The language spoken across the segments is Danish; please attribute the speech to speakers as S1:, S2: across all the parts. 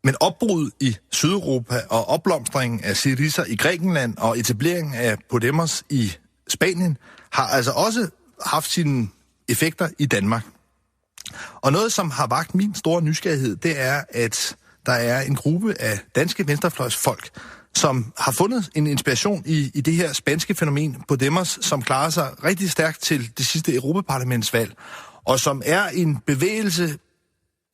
S1: Men opbrud i Sydeuropa og opblomstringen af Syriza i Grækenland og etableringen af Podemos i Spanien har altså også haft sine effekter i Danmark. Og noget, som har vakt min store nysgerrighed, det er, at der er en gruppe af danske venstrefløjsfolk, som har fundet en inspiration i det her spanske fænomen Podemos, som klarer sig rigtig stærkt til det sidste Europaparlamentsvalg, og som er en bevægelse,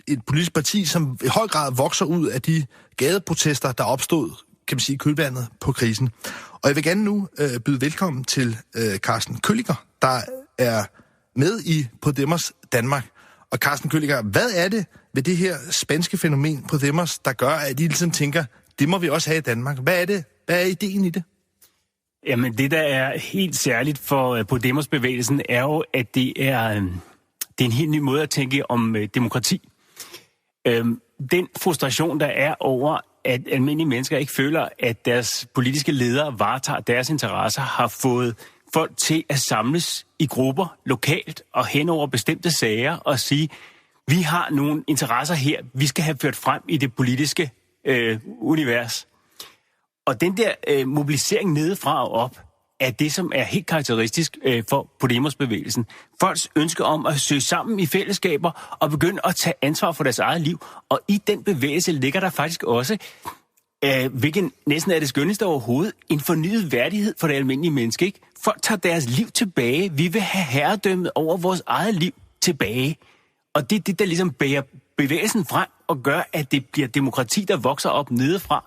S1: et politisk parti, som i høj grad vokser ud af de gadeprotester, der opstod, kan man sige, kølvandet på krisen. Og jeg vil gerne nu byde velkommen til Carsten Kølliker, der er med i Podemos Danmark. Og Carsten Kølliker, hvad er det ved det her spanske fænomen Podemos, der gør, at I ligesom tænker, det må vi også have i Danmark? Hvad er det? Hvad er ideen i det?
S2: Jamen, det der er helt særligt for Podemos-bevægelsen, er jo, at det er en helt ny måde at tænke om demokrati. Den frustration, der er over, at almindelige mennesker ikke føler, at deres politiske ledere varetager deres interesser, har fået folk til at samles i grupper lokalt og hen over bestemte sager og sige, vi har nogle interesser her, vi skal have ført frem i det politiske univers. Og den der mobilisering nedefra og op er det, som er helt karakteristisk for Podemos-bevægelsen. Folks ønske om at søge sammen i fællesskaber og begynde at tage ansvar for deres eget liv. Og i den bevægelse ligger der faktisk også, hvilken næsten er det skønneste overhovedet, en fornyet værdighed for det almindelige menneske. Ikke? Folk tager deres liv tilbage. Vi vil have herredømmet over vores eget liv tilbage. Og det er det, der ligesom bærer bevægelsen frem og gør, at det bliver demokrati, der vokser op nedefra,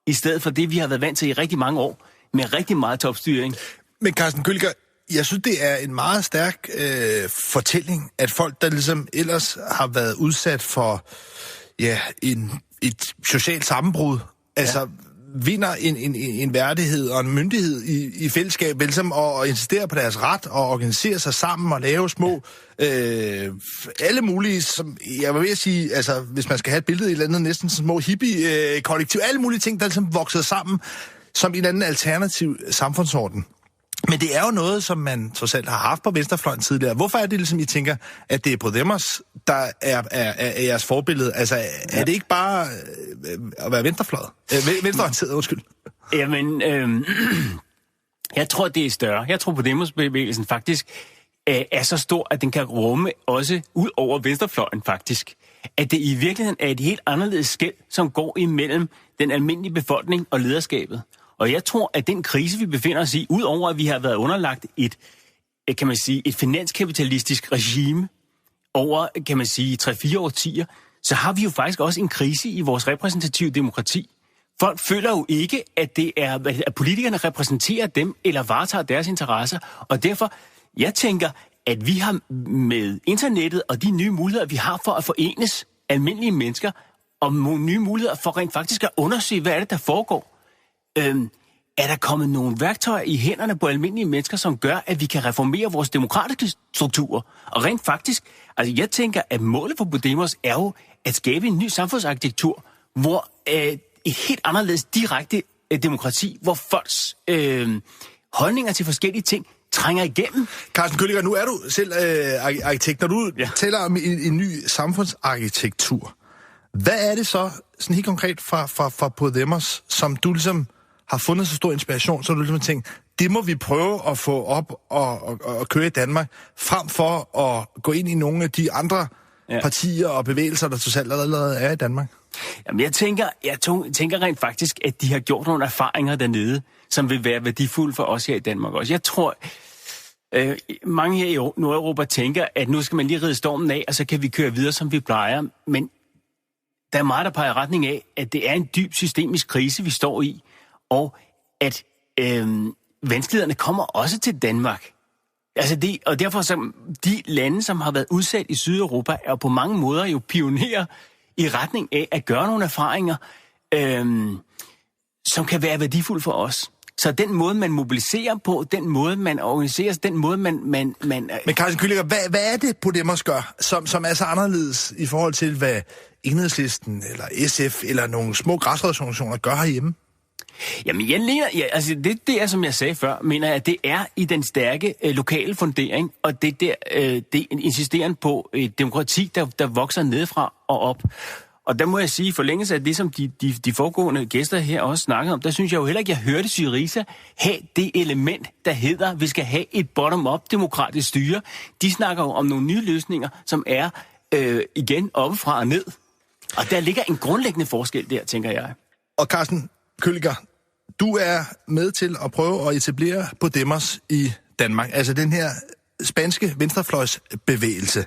S2: i stedet for det, vi har været vant til i rigtig mange år, med rigtig meget topstyring.
S1: Men Carsten Kølliker, jeg synes, det er en meget stærk fortælling, at folk, der ligesom ellers har været udsat for et socialt sammenbrud, altså vinder en værdighed og en myndighed i fællesskab, ligesom at insistere på deres ret og organisere sig sammen og lave små alle mulige, som jeg vil ved sige, altså hvis man skal have et billede i et eller andet, næsten små hippie-kollektiv, alle mulige ting, der ligesom voksede sammen som en eller anden alternativ samfundsorden. Men det er jo noget, som man trods alt har haft på venstrefløjen tidligere. Hvorfor er det ligesom, I tænker, at det er Podemos, der er jeres forbillede? Altså, er det ikke bare at være venstrefløjet? Venstreorienteret, undskyld.
S2: Jamen, jeg tror, det er større. Jeg tror, Podemos-bevægelsen faktisk er så stor, at den kan rumme også ud over venstrefløjen faktisk. At det i virkeligheden er et helt anderledes skel, som går imellem den almindelige befolkning og lederskabet. Og jeg tror, at den krise, vi befinder os i, udover at vi har været underlagt et finanskapitalistisk regime over, 3-4 årtier, så har vi jo faktisk også en krise i vores repræsentative demokrati. Folk føler jo ikke, at at politikerne repræsenterer dem eller varetager deres interesser, og derfor, jeg tænker, at vi har med internettet og de nye muligheder, vi har for at forenes almindelige mennesker, og nye muligheder for rent faktisk at undersøge, hvad er det, der foregår. Er der kommet nogle værktøjer i hænderne på almindelige mennesker, som gør, at vi kan reformere vores demokratiske strukturer? Og rent faktisk, altså jeg tænker, at målet for Podemos er jo at skabe en ny samfundsarkitektur, hvor et helt anderledes direkte demokrati, hvor folks holdninger til forskellige ting trænger igennem.
S1: Carsten Kølliker, nu er du selv arkitekt. Når du taler om en ny samfundsarkitektur, hvad er det så, sådan helt konkret fra Podemos, som du ligesom har fundet så stor inspiration, så du ligesom tænkt, det må vi prøve at få op og køre i Danmark, frem for at gå ind i nogle af de andre partier og bevægelser, der totalt allerede er i Danmark?
S2: Jamen, jeg tænker rent faktisk, at de har gjort nogle erfaringer dernede, som vil være værdifulde for os her i Danmark også. Jeg tror, mange her i Nordeuropa tænker, at nu skal man lige ride stormen af, og så kan vi køre videre, som vi plejer. Men der er meget, der peger i retning af, at det er en dyb systemisk krise, vi står i, og at vanskelighederne kommer også til Danmark. Altså og derfor så de lande, som har været udsat i Sydeuropa, er på mange måder jo pionerer i retning af at gøre nogle erfaringer, som kan være værdifulde for os. Så den måde, man mobiliserer på, den måde, man organiserer, den måde, man... Men
S1: Carsten Kølliker, hvad er det, Podemos gør, som er så anderledes i forhold til, hvad Enhedslisten eller SF eller nogle små græsrodsorganisationer gør herhjemme?
S2: Jamen, det er, som jeg sagde før, mener jeg, at det er i den stærke lokale fundering, og det er insisteren på et demokrati, der vokser nedefra og op. Og der må jeg sige, i forlængelse af det, som de foregående gæster her også snakkede om, der synes jeg jo heller ikke, jeg hørte Syriza have det element, der hedder, vi skal have et bottom-up demokratisk styre. De snakker jo om nogle nye løsninger, som er igen oppefra og ned. Og der ligger en grundlæggende forskel der, tænker jeg.
S1: Og Carsten Kølliker, du er med til at prøve at etablere Podemos i Danmark. Altså den her spanske venstrefløjsbevægelse.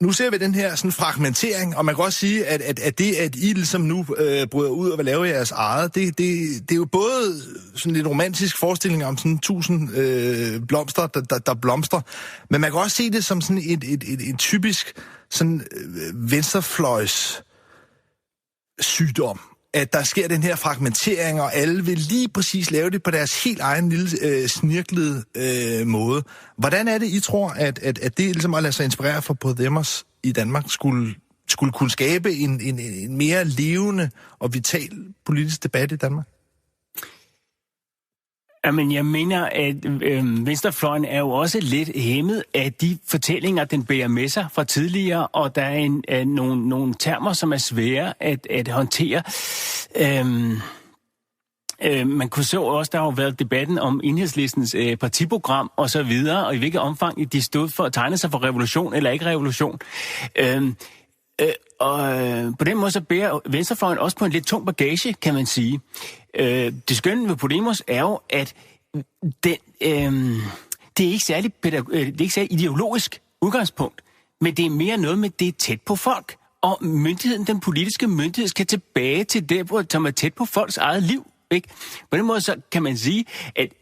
S1: Nu ser vi den her sådan fragmentering, og man kan også sige, at det, at I ligesom nu bryder ud og vil lave jeres eget, det er jo både sådan lidt romantisk forestilling om sådan 1000 blomster, der blomstrer, men man kan også se det som sådan et typisk sådan venstrefløjs sygdom, at der sker den her fragmentering, og alle vil lige præcis lave det på deres helt egen lille snirklede måde. Hvordan er det, I tror, at det ligesom at lade sig inspirere for Podemos i Danmark skulle kunne skabe en mere levende og vital politisk debat i Danmark?
S2: Jamen, jeg mener, at venstrefløjen er jo også lidt hæmmet af de fortællinger, den bærer med sig fra tidligere, og der er nogle termer, som er svære at håndtere. Man kunne så også, der har jo været debatten om Enhedslistens partiprogram og så videre, og i hvilket omfang de stod for at tegne sig for revolution eller ikke revolution. Og på den måde så bærer venstrefløjen også på en lidt tung bagage, kan man sige. Det skønne ved Podemos er jo, at det er ikke særlig ideologisk udgangspunkt, men det er mere noget med, det er tæt på folk. Og myndigheden, den politiske myndighed, skal tilbage til det, som er tæt på folks eget liv. Ikke? På den måde så kan man sige,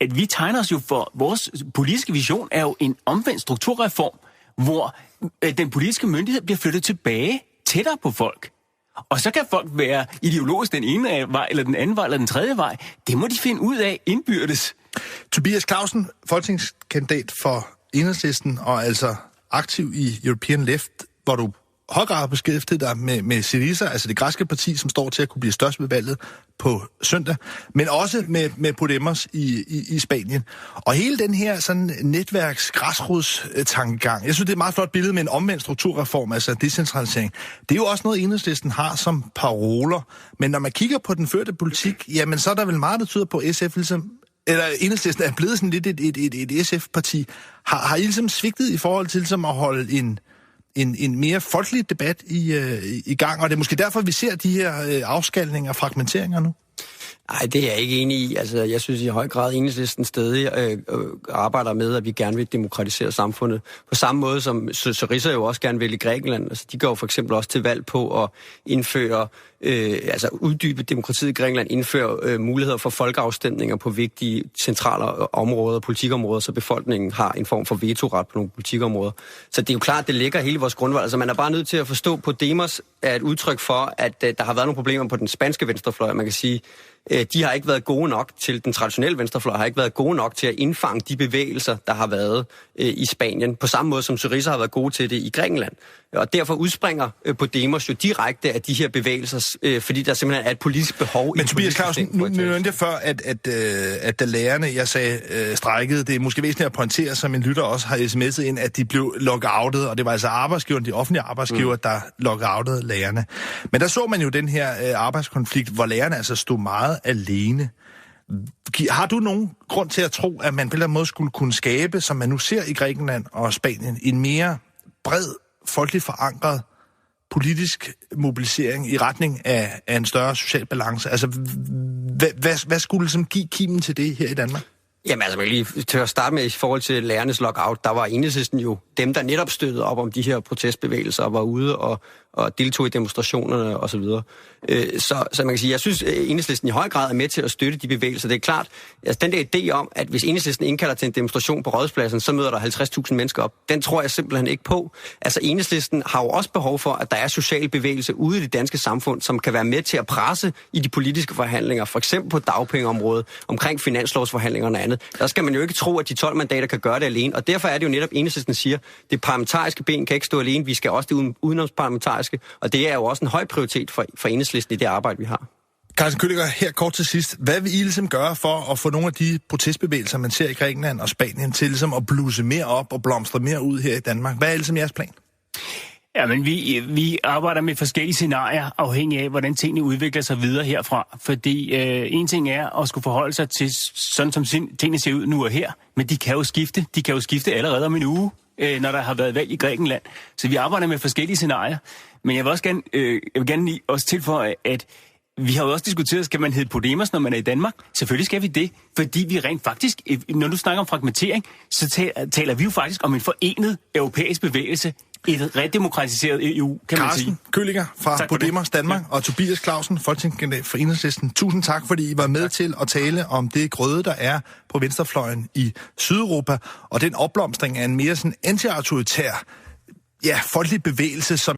S2: at vi tegner os jo for, vores politiske vision er jo en omvendt strukturreform, hvor den politiske myndighed bliver flyttet tilbage tættere på folk. Og så kan folk være ideologisk den ene vej, eller den anden vej, eller den tredje vej. Det må de finde ud af indbyrdes.
S1: Tobias Clausen, folketingskandidat for Enhedslisten, og altså aktiv i European Left, hvor du høj grad har beskæftiget dig med Syriza, altså det græske parti, som står til at kunne blive størst ved valget på søndag, men også med Podemos i Spanien. Og hele den her sådan netværks-græsrodstankegang, jeg synes, det er et meget flot billede med en omvendt strukturreform, altså decentralisering. Det er jo også noget, Enhedslisten har som paroler, men når man kigger på den førte politik, jamen så er der vel meget, der tyder på SF, ligesom eller Enhedslisten er blevet sådan lidt et SF-parti. Har I ligesom svigtet i forhold til ligesom at holde en mere folkelig debat i gang, og det er måske derfor, vi ser de her afskalninger og fragmenteringer nu?
S3: Nej, det er jeg ikke enig i. Altså, jeg synes i høj grad, Enhedslisten stadig arbejder med, at vi gerne vil demokratisere samfundet. På samme måde som Syriza jo også gerne vil i Grækenland. Altså, de går for eksempel også til valg på at indføre, uddybe demokratiet i Grækenland, indføre muligheder for folkeafstemninger på vigtige centrale områder, politikområder, så befolkningen har en form for vetoret på nogle politikområder. Så det er jo klart, det ligger hele vores grundvalg. Altså, man er bare nødt til at forstå, at Podemos er et udtryk for, at der har været nogle problemer på den spanske venstrefløj. Man kan sige, de har ikke været gode nok til, den traditionelle venstrefløj har ikke været gode nok til at indfange de bevægelser, der har været i Spanien, på samme måde som Syriza har været gode til det i Grækenland. Og derfor udspringer Podemos jo direkte af de her bevægelser, fordi der simpelthen er et politisk behov.
S1: Men Tobias Clausen, nu nævnte jeg før, at da lærerne, jeg sagde, strejkede, det er måske væsentligt at pointere, som en lytter også har sms'et ind, at de blev lockoutet, og det var altså arbejdsgiveren, de offentlige arbejdsgiver, der lockoutede lærerne. Men der så man jo den her arbejdskonflikt, hvor lærerne altså stod meget alene. Har du nogen grund til at tro, at man på en eller anden måde skulle kunne skabe, som man nu ser i Grækenland og Spanien, en mere bred, folkeligt forankret politisk mobilisering i retning af en større social balance? Altså, hvad skulle ligesom give kimen til det her i Danmark?
S3: Jamen altså, lige til at starte med i forhold til lærernes lockout, der var Enhedslisten jo dem, der netop støttede op om de her protestbevægelser og var ude og deltog i demonstrationerne osv. Så man kan sige, jeg synes, Enhedslisten i høj grad er med til at støtte de bevægelser. Det er klart, altså den der idé om, at hvis Enhedslisten indkalder til en demonstration på Rådhuspladsen, så møder der 50.000 mennesker op. Den tror jeg simpelthen ikke på. Altså Enhedslisten har jo også behov for, at der er social bevægelse ude i det danske samfund, som kan være med til at presse i de politiske forhandlinger, for eksempel på dagpengeområdet, omkring finanslovsforhandlingerne og andet. Der skal man jo ikke tro, at de 12 mandater kan gøre det alene, og derfor er det jo netop, Enhedslisten siger, det parlamentariske ben kan ikke stå alene, vi skal også det udenomsparlamentariske, og det er jo også en høj prioritet for Enhedslisten i det arbejde, vi har.
S1: Carsten Kølliker, her kort til sidst. Hvad vil I ligesom gøre for at få nogle af de protestbevægelser, man ser i Grækenland og Spanien, til ligesom at bluse mere op og blomstre mere ud her i Danmark? Hvad er ligesom jeres plan?
S2: Ja, men vi arbejder med forskellige scenarier, afhængig af, hvordan tingene udvikler sig videre herfra. Fordi en ting er at skulle forholde sig til sådan, som tingene ser ud nu og her, men de kan jo skifte. De kan jo skifte allerede om en uge, når der har været valg i Grækenland. Så vi arbejder med forskellige scenarier. Men jeg vil også gerne lige også tilføje, at vi har jo også diskuteret, skal man hedde Podemos, når man er i Danmark? Selvfølgelig skal vi det, fordi vi rent faktisk, når du snakker om fragmentering, så taler vi jo faktisk om en forenet europæisk bevægelse, et redemokratiseret EU, kan man sige.
S1: Carsten Køliger fra Podemos Danmark og Tobias Clausen, folketingskandidat for Enhedslisten. Tusind tak, fordi I var med til at tale om det grøde, der er på venstrefløjen i Sydeuropa, og den opblomstring af en mere sådan anti-autoritær, folkelig bevægelse, som